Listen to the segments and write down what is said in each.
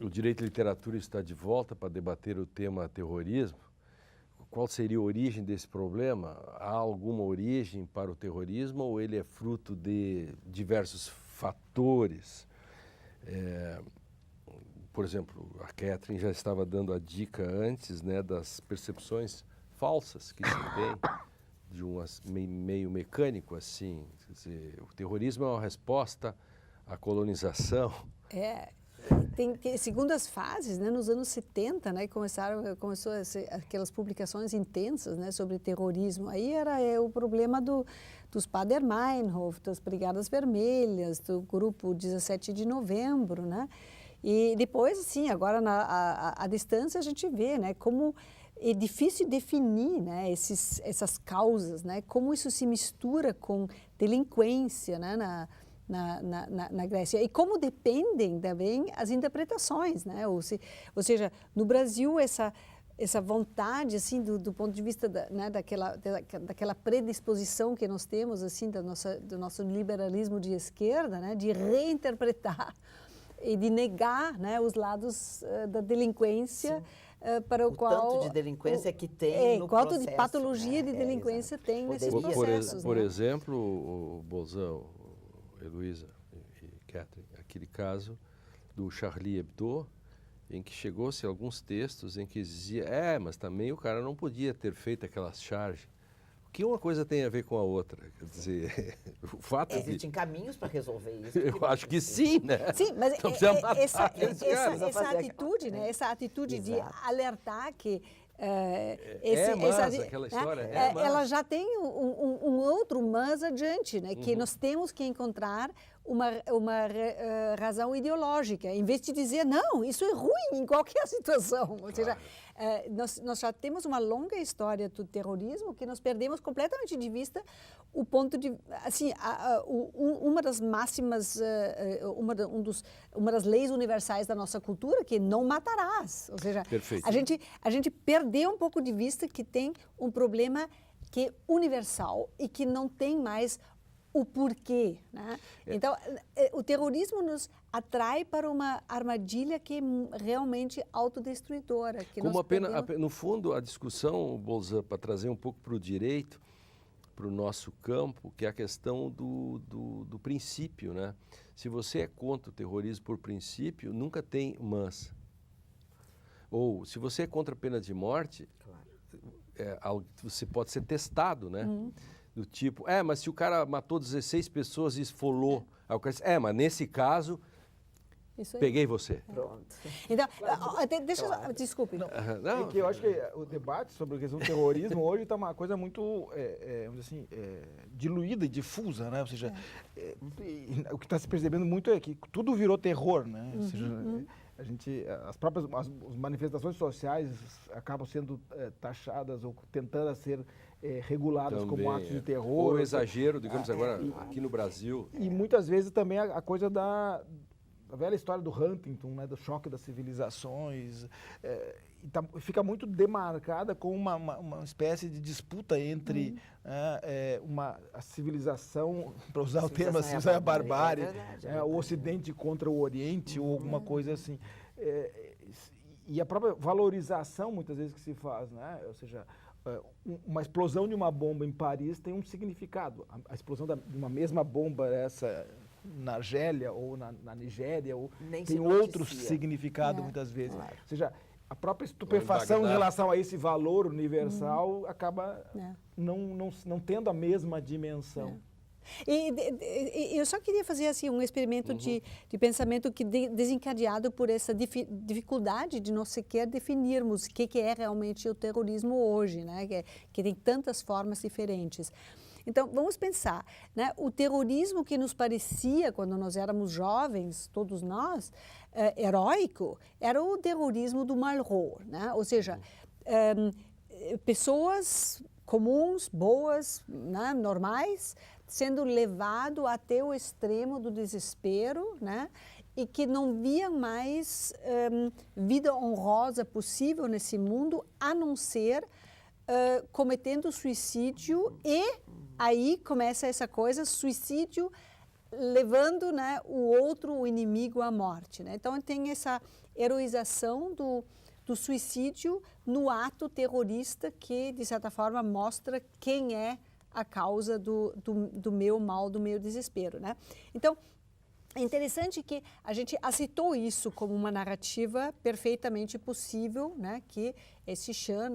O Direito e Literatura está de volta para debater o tema terrorismo. Qual seria a origem desse problema? Há alguma origem para o terrorismo ou ele é fruto de diversos fatores? Por exemplo, a Catherine já estava dando a dica antes, né, das percepções falsas que se tem de um meio mecânico assim. Quer dizer, o terrorismo é uma resposta à colonização. Tem segundas fases, né, nos anos 70, né, começou aquelas publicações intensas, né, sobre terrorismo. Aí era o problema dos Baader-Meinhof, das Brigadas Vermelhas, do grupo 17 de Novembro, né? E depois, assim, agora à distância a gente vê, né, como é difícil definir, né, essas causas, né, como isso se mistura com delinquência, né, na Grécia. E como dependem também as interpretações, né? Ou seja, no Brasil, essa vontade, assim, do ponto de vista daquela predisposição que nós temos, assim, do nosso liberalismo de esquerda, né? De reinterpretar e de negar, né, os lados da delinquência para o qual... tanto de delinquência que tem no processo. Quanto de patologia de delinquência tem nesses processos. Por exemplo, o Bolzão, Heloísa e Catherine, aquele caso do Charlie Hebdo, em que chegou-se alguns textos em que dizia, mas também o cara não podia ter feito aquela charge. O que uma coisa tem a ver com a outra? Quer dizer, o fato Existem caminhos para resolver isso. Eu acho que sim, né? Sim, mas Então, essa atitude, né? Essa atitude de alertar que aquela história, ela já tem um outro mas adiante, né? Que nós temos que encontrar uma razão ideológica, em vez de dizer, não, isso é ruim em qualquer situação. Ou seja, nós já temos uma longa história do terrorismo que nós perdemos completamente de vista o ponto de... Assim, uma das máximas, uma das leis universais da nossa cultura, que não matarás. Ou seja, a gente perdeu um pouco de vista que tem um problema que é universal e que não tem mais o porquê, né? Então, o terrorismo nos atrai para uma armadilha que é realmente autodestruidora. No fundo, a discussão, Bolzan, para trazer um pouco para o direito, para o nosso campo, que é a questão do princípio, né? Se você é contra o terrorismo por princípio, nunca tem mas. Ou, se você é contra a pena de morte, você pode ser testado, né? Do tipo, mas se o cara matou 16 pessoas e esfolou, aí o cara diz, mas nesse caso, peguei você. Pronto. Então, desculpe. É que eu acho que o debate sobre a questão do terrorismo hoje está uma coisa muito, vamos dizer assim, diluída e difusa, né? Ou seja, o que está se percebendo muito é que tudo virou terror, né? Ou seja, as manifestações sociais acabam sendo taxadas ou tentando ser reguladas também, como atos de terror. Ou exagero, digamos agora, aqui no Brasil. E muitas vezes também a coisa da velha história do Huntington, né, do choque das civilizações, fica muito demarcada com uma espécie de disputa entre a civilização, para usar o termo assim, a barbárie, o Ocidente contra o Oriente, ou alguma coisa assim. E a própria valorização, muitas vezes, que se faz, né? Ou seja, uma explosão de uma bomba em Paris tem um significado. A explosão de uma mesma bomba, na Argélia ou na Nigéria, tem outro significado muitas vezes. Claro. Ou seja, a própria estupefação em relação a esse valor universal acaba não tendo a mesma dimensão. E eu só queria fazer assim um experimento de pensamento que desencadeado por essa dificuldade de nós sequer definirmos o que é realmente o terrorismo hoje, né? Que tem tantas formas diferentes. Então, vamos pensar, né? O terrorismo que nos parecia, quando nós éramos jovens, todos nós, heróico, era o terrorismo do Malraux, né? Ou seja, pessoas comuns, boas, né? Normais, sendo levado até o extremo do desespero, né? E que não via mais vida honrosa possível nesse mundo, a não ser cometendo suicídio, e aí começa essa coisa, suicídio levando, né, o inimigo à morte, né? Então tem heroização do suicídio no ato terrorista que, de certa forma, mostra quem é a causa do meu mal, do meu desespero, né? Então, é interessante que a gente aceitou isso como uma narrativa perfeitamente possível, né? Que esse Chan,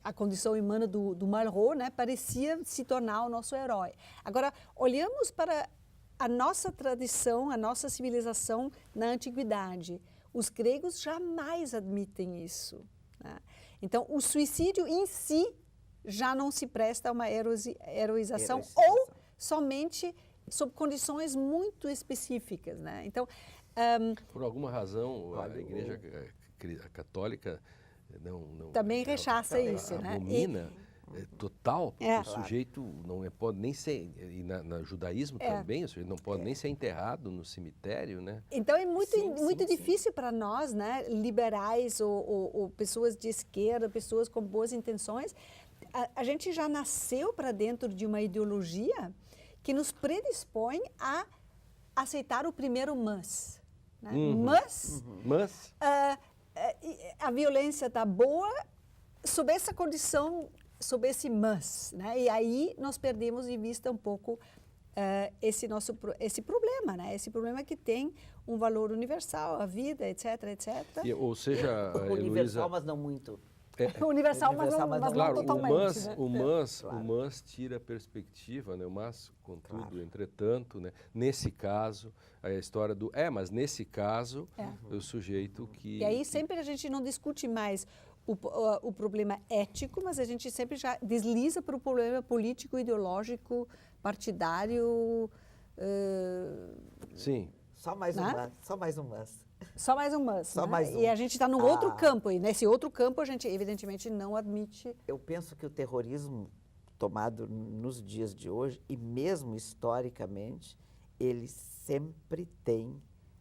a condição humana do Malraux, né? Parecia se tornar o nosso herói. Agora, olhamos para a nossa tradição, a nossa civilização na antiguidade. Os gregos jamais admitem isso, né? Então, o suicídio em si já não se presta a uma heroização ou somente sob condições muito específicas, né? Então, por alguma razão, a Igreja Católica não também rechaça isso, né? Abomina total, porque o sujeito não pode nem ser, e no judaísmo também, o sujeito não pode nem ser enterrado no cemitério, né? Então é muito difícil para nós, né, liberais ou pessoas de esquerda, pessoas com boas intenções, a gente já nasceu para dentro de uma ideologia que nos predispõe a aceitar o primeiro mas. Né? Mas a violência está boa sob essa condição, sob esse mas. Né? E aí nós perdemos de vista um pouco esse problema, né? Esse problema que tem um valor universal, a vida, etc, etc. Ou seja, universal, mas não muito. Universal, mas não claro, totalmente. O mas tira a perspectiva, né? O mas, contudo, entretanto, né? Nesse caso, a história do... mas nesse caso, o sujeito que... E aí sempre a gente não discute mais o problema ético, mas a gente sempre já desliza para o problema político, ideológico, partidário. Sim. Só mais um mas. Só mais um mas. Só mais um mas. Só né? mais um. E a gente está num outro campo, e nesse outro campo a gente evidentemente não admite. Eu penso que o terrorismo tomado nos dias de hoje, e mesmo historicamente, ele sempre tem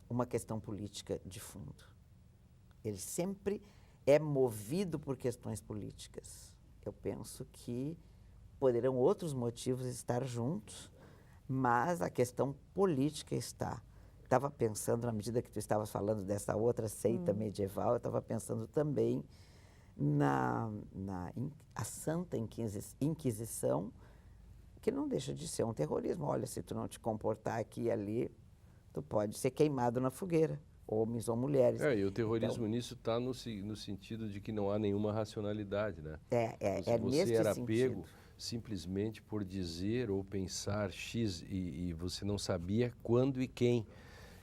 uma questão política de fundo. Ele sempre é movido por questões políticas. Eu penso que poderão outros motivos estar juntos, mas a questão política está. Estava pensando, na medida que tu estavas falando dessa outra seita medieval, eu estava pensando também a Santa Inquisição, que não deixa de ser um terrorismo. Olha, se tu não te comportar aqui e ali, tu pode ser queimado na fogueira, homens ou mulheres. E o terrorismo nisso está no sentido de que não há nenhuma racionalidade, né? É você era sentido. pego simplesmente por dizer ou pensar X e você não sabia quando e quem.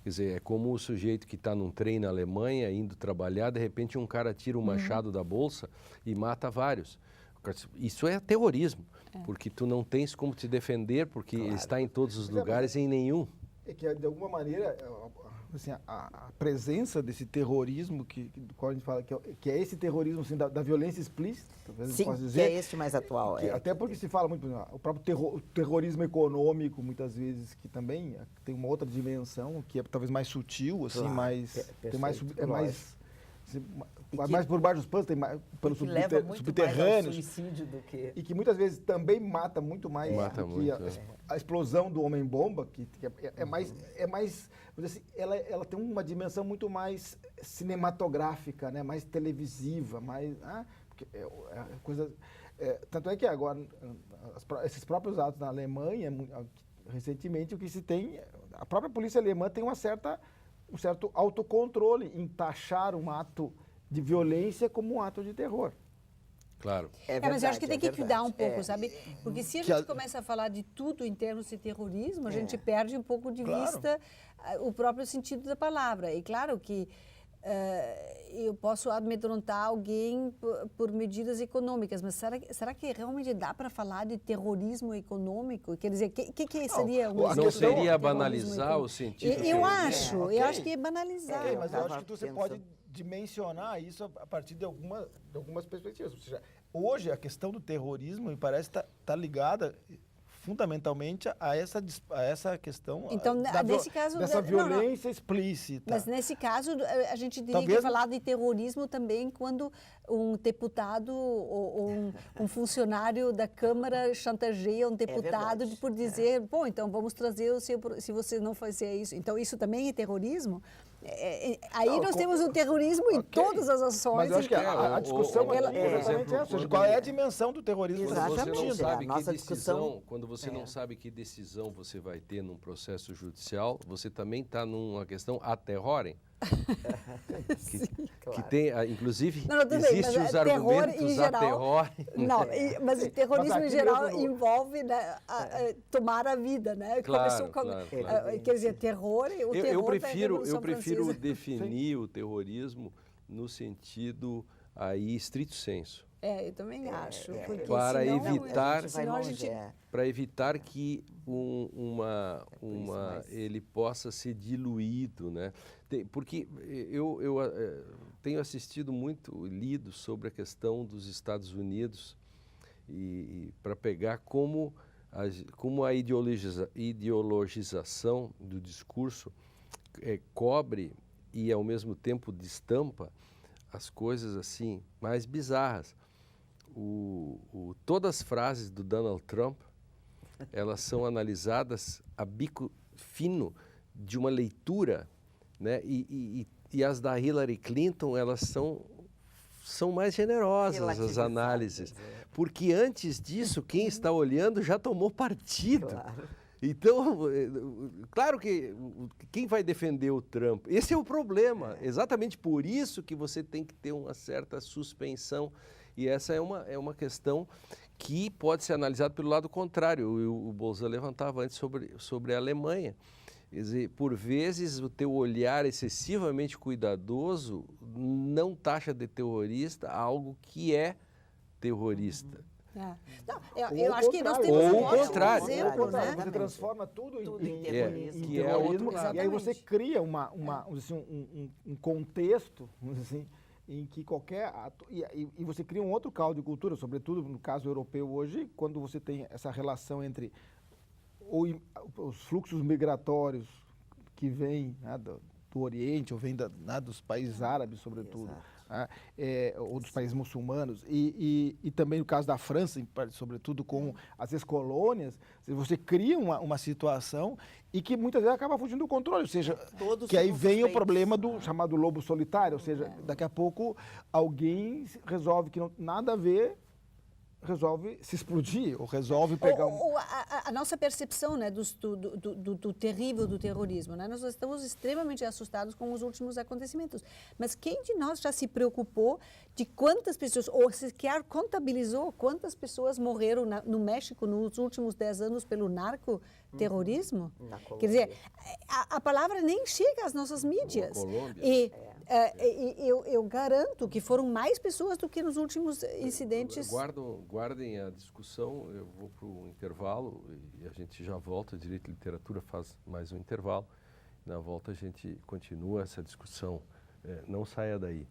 Quer dizer, é como o sujeito que está num trem na Alemanha, indo trabalhar, de repente um cara tira um machado da bolsa e mata vários. Isso é terrorismo, porque tu não tens como te defender, porque ele está em todos os lugares e em nenhum. É que, de alguma maneira, assim, a presença desse terrorismo, do qual a gente fala, que é esse terrorismo assim, da violência explícita, talvez Sim, possa dizer, que é este mais atual. Até porque se fala muito, o próprio terrorismo econômico, muitas vezes, que também tem uma outra dimensão, que é talvez mais sutil, assim, mais por baixo dos panos, tem mais pelo subterrâneo. Suicídio do que... E que muitas vezes também mata muito mais a explosão do homem-bomba, que é mais, vamos dizer assim, ela tem uma dimensão muito mais cinematográfica, né? Mais televisiva, mais... tanto é que agora, esses próprios atos na Alemanha, recentemente, o que se tem... A própria polícia alemã tem um certo autocontrole em taxar um ato de violência como um ato de terror. Claro. Mas eu acho que tem que cuidar um pouco, sabe? Porque se a gente começa a falar de tudo em termos de terrorismo, a gente perde um pouco de vista o próprio sentido da palavra. E claro que eu posso amedrontar alguém por medidas econômicas, mas será que realmente dá para falar de terrorismo econômico? Quer dizer, o que seria um não seria banalizar o sentido? Eu acho que é banalizar. Mas eu acho que você pode dimensionar isso a partir de algumas perspectivas. Ou seja, hoje a questão do terrorismo me parece tá ligada fundamentalmente a essa questão Então, nesse caso, dessa não, violência explícita. Mas nesse caso, a gente teria Talvez que falar de terrorismo também quando um deputado ou um funcionário da Câmara chantageia um deputado verdade. por dizer, bom, então vamos trazer o seu, se você não fizer isso. Então, isso também é terrorismo? Aí nós temos o terrorismo em todas as ações. Mas eu acho que então, a discussão aquela- aqui é exatamente essa. Ou seja, qual é a dimensão do terrorismo? Quando você não Exatamente, sabe a nossa que decisão, discussão- quando você não sabe que decisão você vai ter num processo judicial, você também está numa questão a terrorem. Que tem, inclusive, Não, tudo bem, existem mas os terror em argumentos a geral- terrorem. Não, mas o terrorismo Mas em aqui geral mesmo no- envolve, né, tomar a vida, né? Claro, Começou com, claro. quer dizer, terror, o terror Eu da prefiro Revolução Francesa. definir o terrorismo no sentido aí estrito senso, Eu também acho. Porque para senão, evitar- A gente vai senão a longe, gente- para evitar que ele possa ser diluído, né? Porque eu tenho assistido muito, lido sobre a questão dos Estados Unidos e para pegar como a ideologização do discurso cobre e ao mesmo tempo destampa as coisas assim mais bizarras. Todas as frases do Donald Trump, elas são analisadas a bico fino de uma leitura, né? E as da Hillary Clinton, elas são mais generosas as Relativizadas, análises, porque antes disso quem está olhando já tomou partido. Claro. Então, claro que quem vai defender o Trump? Esse é o problema. Exatamente por isso que você tem que ter uma certa suspensão. E essa é uma questão que pode ser analisada pelo lado contrário. O Bolzan levantava antes sobre a Alemanha. Quer dizer, por vezes o teu olhar excessivamente cuidadoso não taxa de terrorista algo que é terrorista. Não, eu Ou o acho que nós contrário. temos Ou um o ótimo contrário. exemplo, né? Você transforma tudo em terrorismo. Que é outro terrorismo, lado. e aí você Exatamente. cria um contexto, vamos dizer assim, em que qualquer ato, e você cria um outro caldo de cultura, sobretudo no caso europeu hoje, quando você tem essa relação entre os fluxos migratórios que vêm, né, do Oriente ou vêm dos países árabes, sobretudo, né, ou dos países muçulmanos, e também no caso da França, sobretudo com as ex-colônias, você cria uma situação e que muitas vezes acaba fugindo do controle, ou seja, Todos que aí ficam vem o suspeitos. problema do chamado lobo solitário, ou seja, daqui a pouco alguém resolve que não nada a ver, resolve se explodir, ou resolve pegar Ou a nossa percepção, né, do terrível do terrorismo, né? Nós estamos extremamente assustados com os últimos acontecimentos. Mas quem de nós já se preocupou de quantas pessoas, ou sequer contabilizou quantas pessoas morreram no México nos últimos 10 anos pelo narcoterrorismo? Na Quer dizer, Colômbia. a palavra nem chega às nossas mídias. Colômbia. E eu garanto que foram mais pessoas do que nos últimos incidentes. Guardem a discussão, eu vou para o intervalo e a gente já volta. Direito e Literatura faz mais um intervalo. Na volta a gente continua essa discussão. Não saia daí.